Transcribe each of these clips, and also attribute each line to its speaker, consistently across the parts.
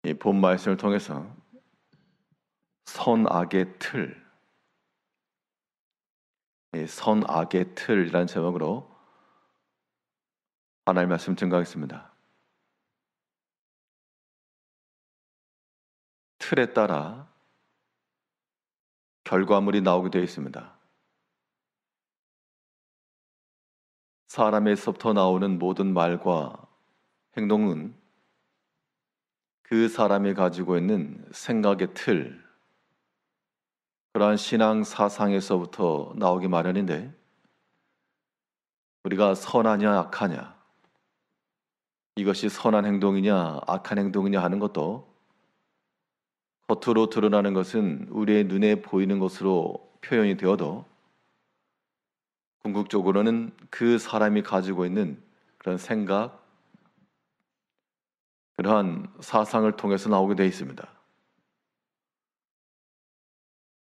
Speaker 1: 이 본 말씀을 통해서 선악의 틀, 이 선악의 틀이라는 제목으로 하나님의 말씀 증거하겠습니다. 틀에 따라 결과물이 나오게 되어 있습니다. 사람에서부터 나오는 모든 말과 행동은 그 사람이 가지고 있는 생각의 틀, 그러한 신앙 사상에서부터 나오기 마련인데, 우리가 선하냐 악하냐, 이것이 선한 행동이냐 악한 행동이냐 하는 것도 겉으로 드러나는 것은 우리의 눈에 보이는 것으로 표현이 되어도 궁극적으로는 그 사람이 가지고 있는 그런 생각, 그러한 사상을 통해서 나오게 되어 있습니다.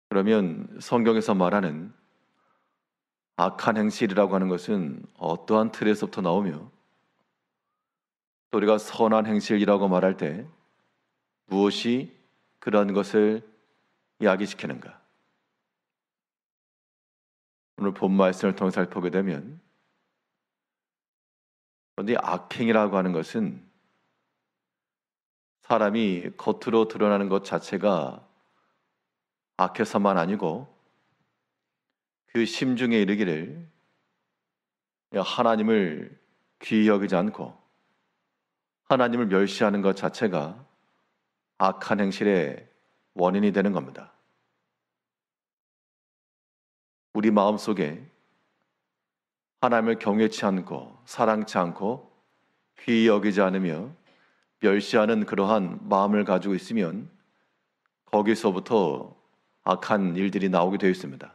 Speaker 1: 그러면 성경에서 말하는 악한 행실이라고 하는 것은 어떠한 틀에서부터 나오며, 또 우리가 선한 행실이라고 말할 때 무엇이 그런 것을 야기시키는가? 오늘 본 말씀을 통해 살펴보게 되면, 그런데 악행이라고 하는 것은 사람이 겉으로 드러나는 것 자체가 악해서만 아니고 그 심중에 이르기를 하나님을 귀히 여기지 않고 하나님을 멸시하는 것 자체가 악한 행실의 원인이 되는 겁니다. 우리 마음속에 하나님을 경외치 않고 사랑치 않고 귀히 여기지 않으며 멸시하는 그러한 마음을 가지고 있으면 거기서부터 악한 일들이 나오게 되어 있습니다.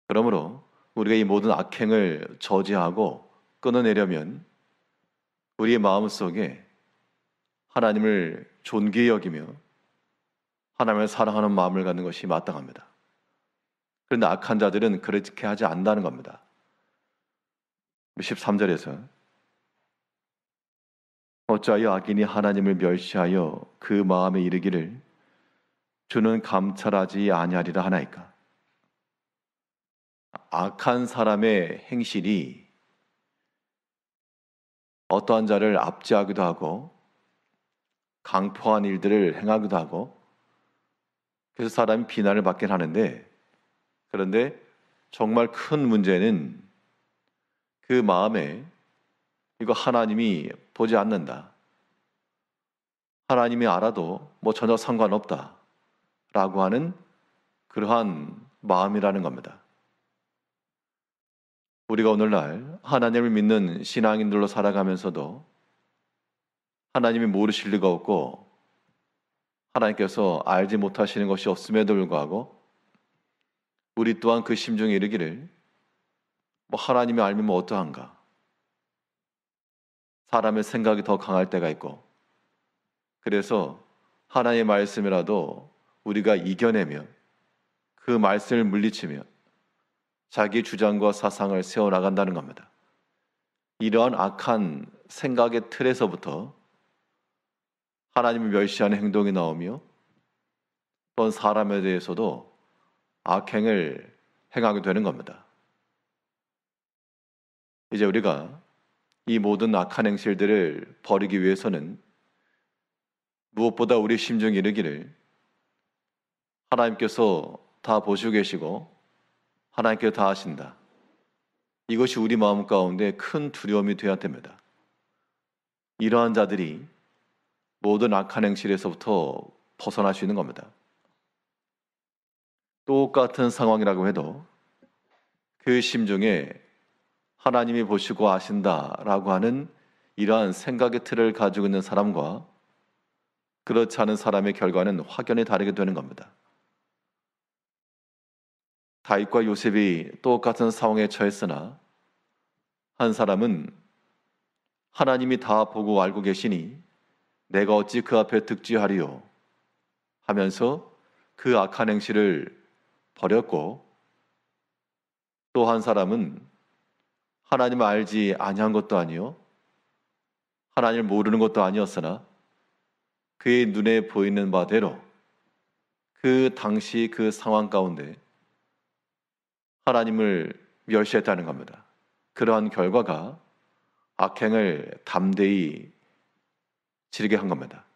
Speaker 1: 그러므로 우리가 이 모든 악행을 저지하고 끊어내려면 우리의 마음속에 하나님을 존귀히 여기며 하나님을 사랑하는 마음을 갖는 것이 마땅합니다. 그런데 악한 자들은 그렇게 하지 않는다는 겁니다. 13절에서 어찌하여 악인이 하나님을 멸시하여 그 마음에 이르기를 주는 감찰하지 아니하리라 하나이까? 악한 사람의 행실이 어떠한 자를 압제하기도 하고 강포한 일들을 행하기도 하고, 그래서 사람이 비난을 받긴 하는데, 그런데 정말 큰 문제는 그 마음에 이거 하나님이 보지 않는다, 하나님이 알아도 뭐 전혀 상관없다 라고 하는 그러한 마음이라는 겁니다. 우리가 오늘날 하나님을 믿는 신앙인들로 살아가면서도 하나님이 모르실 리가 없고 하나님께서 알지 못하시는 것이 없음에도 불구하고 우리 또한 그 심중에 이르기를 뭐 하나님이 알면 뭐 어떠한가? 사람의 생각이 더 강할 때가 있고, 그래서 하나님의 말씀이라도 우리가 이겨내며 그 말씀을 물리치며 자기 주장과 사상을 세워나간다는 겁니다. 이러한 악한 생각의 틀에서부터 하나님을 멸시하는 행동이 나오며 또한 사람에 대해서도 악행을 행하게 되는 겁니다. 이제 우리가 이 모든 악한 행실들을 버리기 위해서는 무엇보다 우리 심중에 이르기를 하나님께서 다 보시고 계시고 하나님께서 다 아신다, 이것이 우리 마음 가운데 큰 두려움이 되어야 됩니다. 이러한 자들이 모든 악한 행실에서부터 벗어날 수 있는 겁니다. 똑같은 상황이라고 해도 그 심중에 하나님이 보시고 아신다라고 하는 이러한 생각의 틀을 가지고 있는 사람과 그렇지 않은 사람의 결과는 확연히 다르게 되는 겁니다. 다윗과 요셉이 똑같은 상황에 처했으나 한 사람은 하나님이 다 보고 알고 계시니 내가 어찌 그 앞에 득지하리요 하면서 그 악한 행실을 버렸고, 또 한 사람은 하나님을 알지 아니한 것도 아니요 하나님을 모르는 것도 아니었으나 그의 눈에 보이는 바대로 그 당시 그 상황 가운데 하나님을 멸시했다는 겁니다. 그러한 결과가 악행을 담대히 지르게 한 겁니다.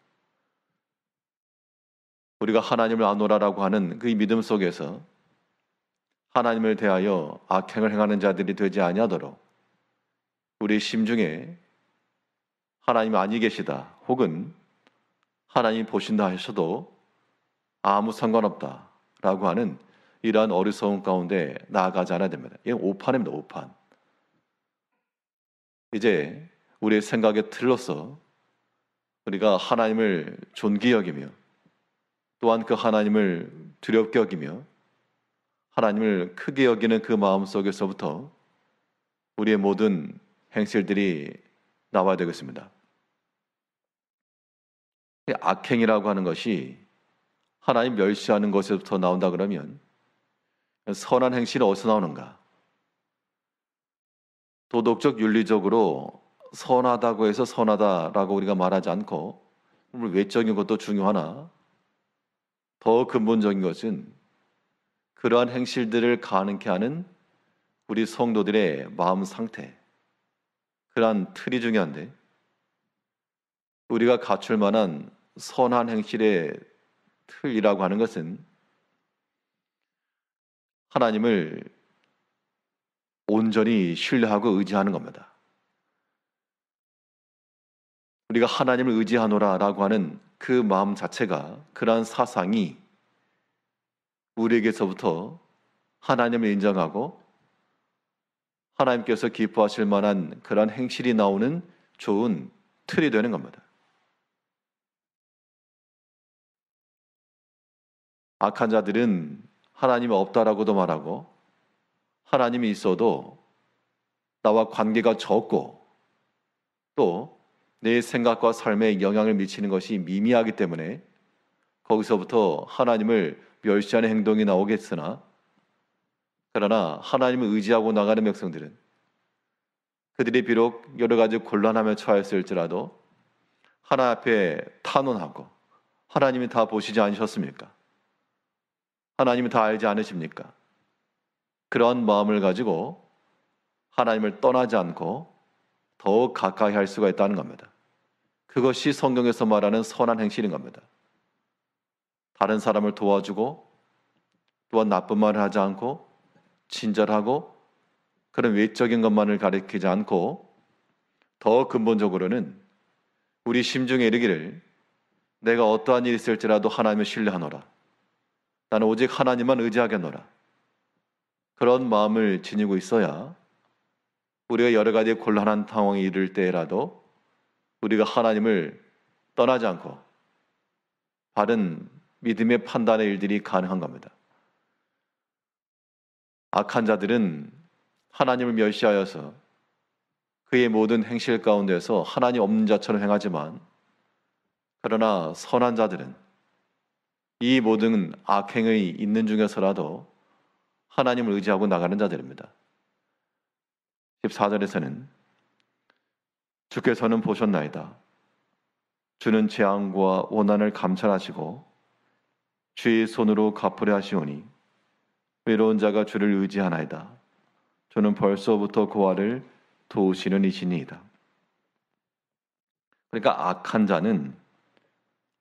Speaker 1: 우리가 하나님을 아노라라고 하는 그 믿음 속에서 하나님을 대하여 악행을 행하는 자들이 되지 아니하도록 우리 심중에 하나님 아니 계시다 혹은 하나님 보신다 하셔도 아무 상관없다라고 하는 이러한 어리석음 가운데 나아가지 않아야 됩니다. 이건 오판입니다. 오판. 이제 우리의 생각의 틀로서 우리가 하나님을 존귀 여기며 또한 그 하나님을 두렵게 여기며 하나님을 크게 여기는 그 마음 속에서부터 우리의 모든 행실들이 나와야 되겠습니다. 악행이라고 하는 것이 하나님 멸시하는 것에서부터 나온다 그러면 선한 행실은 어디서 나오는가? 도덕적 윤리적으로 선하다고 해서 선하다라고 우리가 말하지 않고 외적인 것도 중요하나 더 근본적인 것은 그러한 행실들을 가능케 하는 우리 성도들의 마음 상태, 그러한 틀이 중요한데 우리가 갖출 만한 선한 행실의 틀이라고 하는 것은 하나님을 온전히 신뢰하고 의지하는 겁니다. 우리가 하나님을 의지하노라라고 하는 그 마음 자체가, 그러한 사상이 우리에게서부터 하나님을 인정하고 하나님께서 기뻐하실 만한 그러한 행실이 나오는 좋은 틀이 되는 겁니다. 악한 자들은 하나님이 없다라고도 말하고 하나님이 있어도 나와 관계가 적고 또 내 생각과 삶에 영향을 미치는 것이 미미하기 때문에 거기서부터 하나님을 멸시하는 행동이 나오겠으나, 그러나 하나님을 의지하고 나가는 백성들은 그들이 비록 여러 가지 곤란함에 처했을지라도 하나님 앞에 탄원하고, 하나님이 다 보시지 않으셨습니까? 하나님이 다 알지 않으십니까? 그런 마음을 가지고 하나님을 떠나지 않고 더욱 가까이 할 수가 있다는 겁니다. 그것이 성경에서 말하는 선한 행실인 겁니다. 다른 사람을 도와주고 또한 나쁜 말을 하지 않고 친절하고 그런 외적인 것만을 가리키지 않고 더 근본적으로는 우리 심중에 이르기를 내가 어떠한 일이 있을지라도 하나님을 신뢰하노라. 나는 오직 하나님만 의지하겠노라. 그런 마음을 지니고 있어야 우리가 여러 가지 곤란한 상황에 이를 때라도 우리가 하나님을 떠나지 않고 바른 믿음의 판단의 일들이 가능한 겁니다. 악한 자들은 하나님을 멸시하여서 그의 모든 행실 가운데서 하나님 없는 자처럼 행하지만, 그러나 선한 자들은 이 모든 악행의 있는 중에서라도 하나님을 의지하고 나가는 자들입니다. 14절에서는 주께서는 보셨나이다. 주는 재앙과 원한을 감찰하시고 주의 손으로 갚으려 하시오니 외로운 자가 주를 의지하나이다. 주는 벌써부터 고아를 도우시는 이시니이다. 그러니까 악한 자는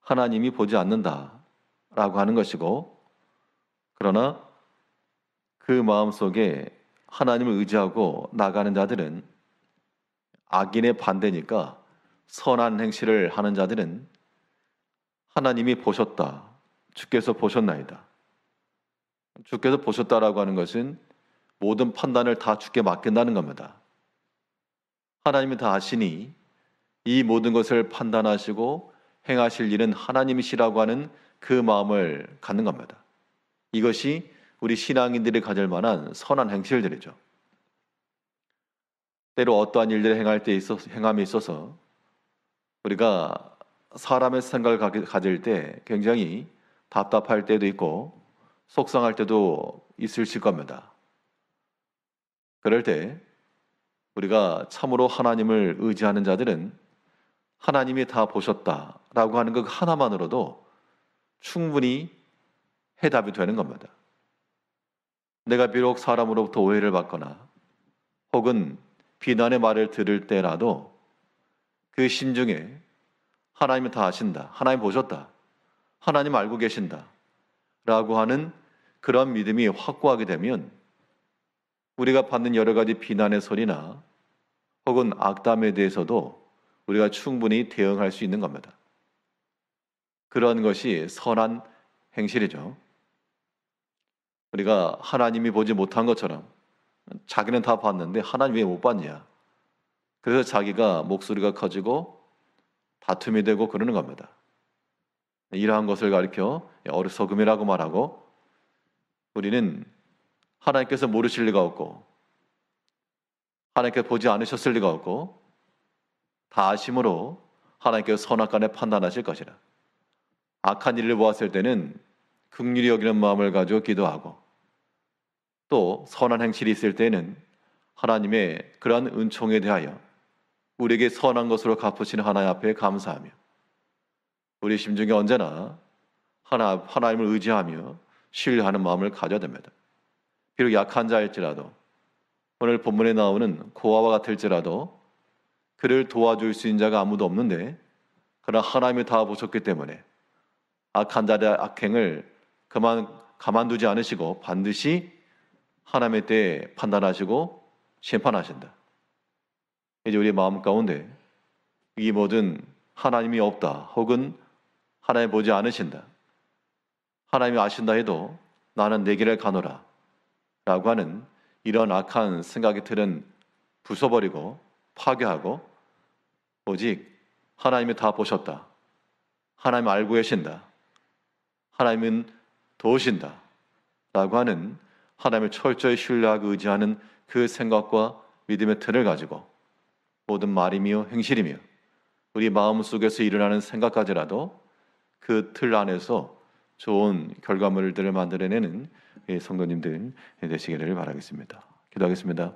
Speaker 1: 하나님이 보지 않는다라고 하는 것이고, 그러나 그 마음속에 하나님을 의지하고 나가는 자들은, 악인의 반대니까 선한 행실을 하는 자들은 하나님이 보셨다. 주께서 보셨나이다. 주께서 보셨다라고 하는 것은 모든 판단을 다 주께 맡긴다는 겁니다. 하나님이 다 아시니 이 모든 것을 판단하시고 행하실 일은 하나님이시라고 하는 그 마음을 갖는 겁니다. 이것이 우리 신앙인들이 가질 만한 선한 행실들이죠. 때로 어떠한 일들을 행함에 있어서 우리가 사람의 생각을 가질 때 굉장히 답답할 때도 있고 속상할 때도 있으실 겁니다. 그럴 때 우리가 참으로 하나님을 의지하는 자들은 하나님이 다 보셨다 라고 하는 것 하나만으로도 충분히 해답이 되는 겁니다. 내가 비록 사람으로부터 오해를 받거나 혹은 비난의 말을 들을 때라도 그 심중에 하나님은 다 아신다, 하나님 보셨다, 하나님 알고 계신다 라고 하는 그런 믿음이 확고하게 되면 우리가 받는 여러 가지 비난의 소리나 혹은 악담에 대해서도 우리가 충분히 대응할 수 있는 겁니다. 그런 것이 선한 행실이죠. 우리가 하나님이 보지 못한 것처럼 자기는 다 봤는데 하나님 왜 못 봤냐? 그래서 자기가 목소리가 커지고 다툼이 되고 그러는 겁니다. 이러한 것을 가리켜 어리석음이라고 말하고, 우리는 하나님께서 모르실 리가 없고 하나님께서 보지 않으셨을 리가 없고 다 아심으로 하나님께서 선악간에 판단하실 것이라. 악한 일을 보았을 때는 긍휼히 여기는 마음을 가지고 기도하고, 또 선한 행실이 있을 때는 하나님의 그러한 은총에 대하여 우리에게 선한 것으로 갚으시는 하나님 앞에 감사하며, 우리 심중에 언제나 하나님을 의지하며 신뢰하는 마음을 가져야 됩니다. 비록 약한 자일지라도, 오늘 본문에 나오는 고아와 같을지라도 그를 도와줄 수 있는 자가 아무도 없는데, 그러나 하나님이 다 보셨기 때문에 악한 자의 악행을 가만두지 않으시고 반드시 하나님의 때에 판단하시고 심판하신다. 이제 우리 마음 가운데 이 모든 하나님이 없다 혹은 하나님 보지 않으신다, 하나님이 아신다 해도 나는 내 길을 가노라 라고 하는 이런 악한 생각의 틀은 부숴버리고 파괴하고, 오직 하나님이 다 보셨다, 하나님 알고 계신다, 하나님은 도우신다 라고 하는 하나님을 철저히 신뢰하고 의지하는 그 생각과 믿음의 틀을 가지고 모든 말이며 행실이며 우리 마음속에서 일어나는 생각까지라도 그 틀 안에서 좋은 결과물들을 만들어내는 성도님들 되시기를 바라겠습니다. 기도하겠습니다.